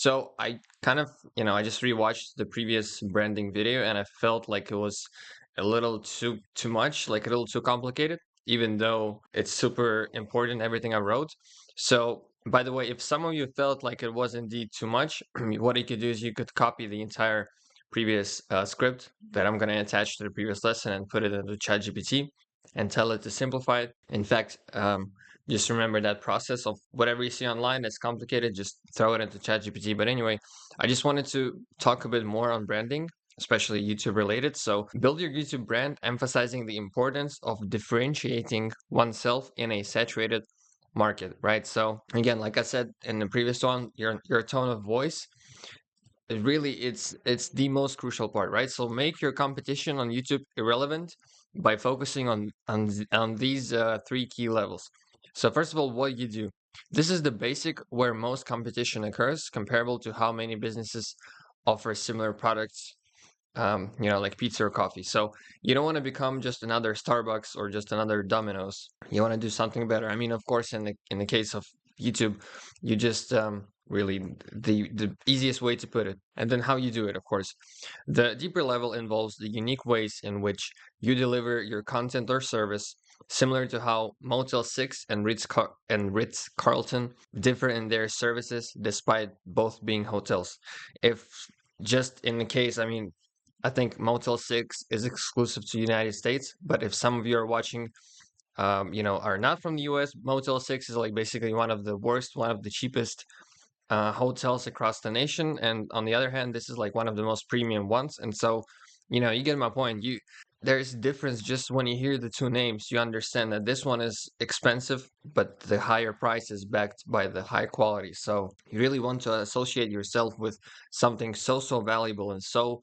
So I kind of, I just rewatched the previous branding video and I felt like it was a little too much, like a little too complicated, even though it's super important, everything I wrote. So by the way, if some of you felt like it was indeed too much, what you could do is you could copy the entire previous script that I'm going to attach to the previous lesson and put it into ChatGPT and tell it to simplify it. In fact, just remember that process of whatever you see online that's complicated, just throw it into ChatGPT. But anyway, I just wanted to talk a bit more on branding, especially YouTube related. So build your YouTube brand, emphasizing the importance of differentiating oneself in a saturated market, right? So again, like I said in the previous one, your tone of voice, it's the most crucial part, right? So make your competition on YouTube irrelevant by focusing on these three key levels. So first of all, what you do. This is the basic where most competition occurs, comparable to how many businesses offer similar products, like pizza or coffee. So you don't want to become just another Starbucks or just another Domino's. You want to do something better. I mean, of course, in the case of YouTube, you just really the easiest way to put it, and then how you do it, of course. The deeper level involves the unique ways in which you deliver your content or service, similar to how Motel 6 and Ritz Carlton differ in their services, despite both being hotels. If just in the case, I mean, I think Motel 6 is exclusive to the United States, but if some of you are watching, are not from the US, Motel 6 is like basically one of the worst, one of the cheapest hotels across the nation. And on the other hand, this is like one of the most premium ones. And so, you get my point. There's difference just when you hear the two names, you understand that this one is expensive, but the higher price is backed by the high quality. So you really want to associate yourself with something so valuable and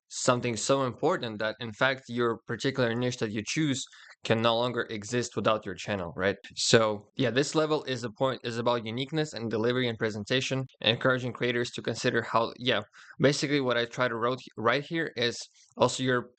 something so important that in fact your particular niche that you choose can no longer exist without your channel, right? So yeah, this level is about uniqueness and delivery and presentation, encouraging creators to consider basically what I try to write here is also your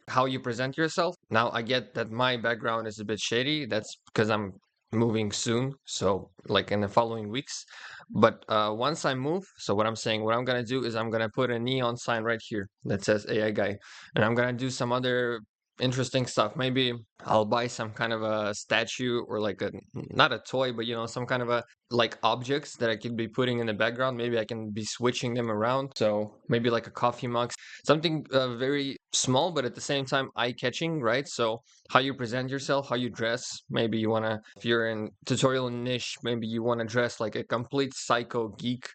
how you present yourself. Now, I get that my background is a bit shady. That's because I'm moving soon, so like in the following weeks. But once I move, so what I'm gonna do is I'm gonna put a neon sign right here that says AI guy, and I'm gonna do some other interesting stuff. Maybe I'll buy some kind of a statue or like a not a toy, but some kind of a like objects that I could be putting in the background. Maybe I can be switching them around. So maybe like a coffee mug, something very small, but at the same time eye-catching, right? So how you present yourself, how you dress. Maybe you wanna, if you're in tutorial niche, maybe you wanna dress like a complete psycho geek.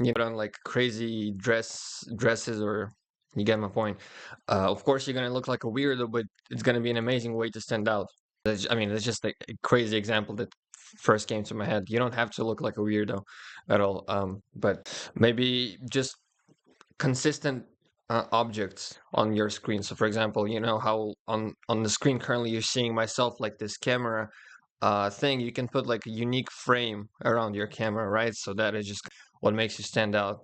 You put on like crazy dresses or. You get my point. Of course, you're gonna look like a weirdo, but it's gonna be an amazing way to stand out. I mean, that's just a crazy example that first came to my head. You don't have to look like a weirdo at all. But maybe just consistent objects on your screen. So, for example, you know how on the screen currently you're seeing myself like this camera thing. You can put like a unique frame around your camera, right? So that is just what makes you stand out.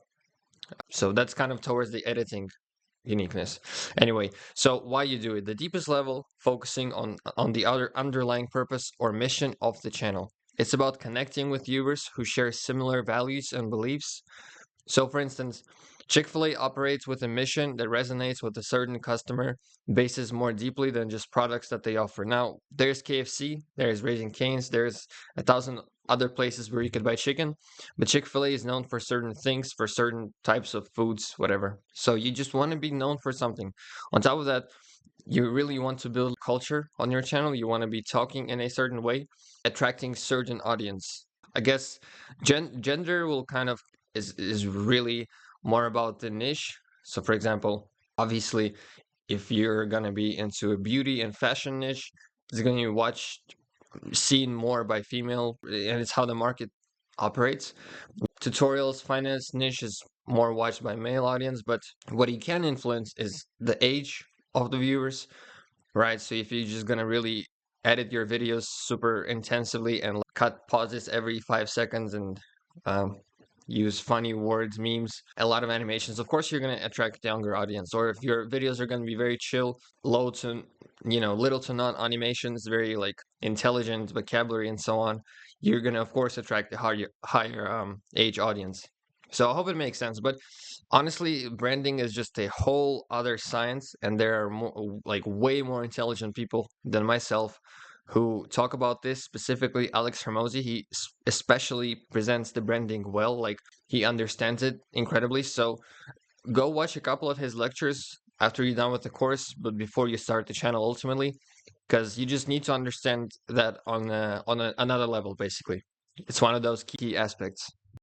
So that's kind of towards the editing uniqueness. Anyway, so why you do it? The deepest level, focusing on the other underlying purpose or mission of the channel. It's about connecting with viewers who share similar values and beliefs. So, for instance, Chick-fil-A operates with a mission that resonates with a certain customer bases more deeply than just products that they offer. Now, there's KFC, there's Raising Cane's, there's a thousand other places where you could buy chicken, but Chick-fil-A is known for certain things, for certain types of foods, whatever. So you just want to be known for something. On top of that, you really want to build culture on your channel. You want to be talking in a certain way, attracting certain audience. I guess gender will kind of is really more about the niche. So, for example, obviously, if you're gonna be into a beauty and fashion niche, it's gonna be seen more by female, and it's how the market operates. Tutorials, finance niche is more watched by male audience, but what you can influence is the age of the viewers, right? So if you're just gonna really edit your videos super intensively and cut pauses every 5 seconds and um, use funny words, memes, a lot of animations, of course you're gonna attract younger audience. Or if your videos are gonna be very chill, low to, little to none animations, very like intelligent vocabulary and so on, you're gonna of course attract a higher age audience. So I hope it makes sense. But honestly, branding is just a whole other science, and there are like way more intelligent people than myself who talk about this. Specifically, Alex Hermosi, he especially presents the branding well. Like he understands it incredibly. So go watch a couple of his lectures after you're done with the course, but before you start the channel ultimately, because you just need to understand that on another level. Basically, it's one of those key aspects.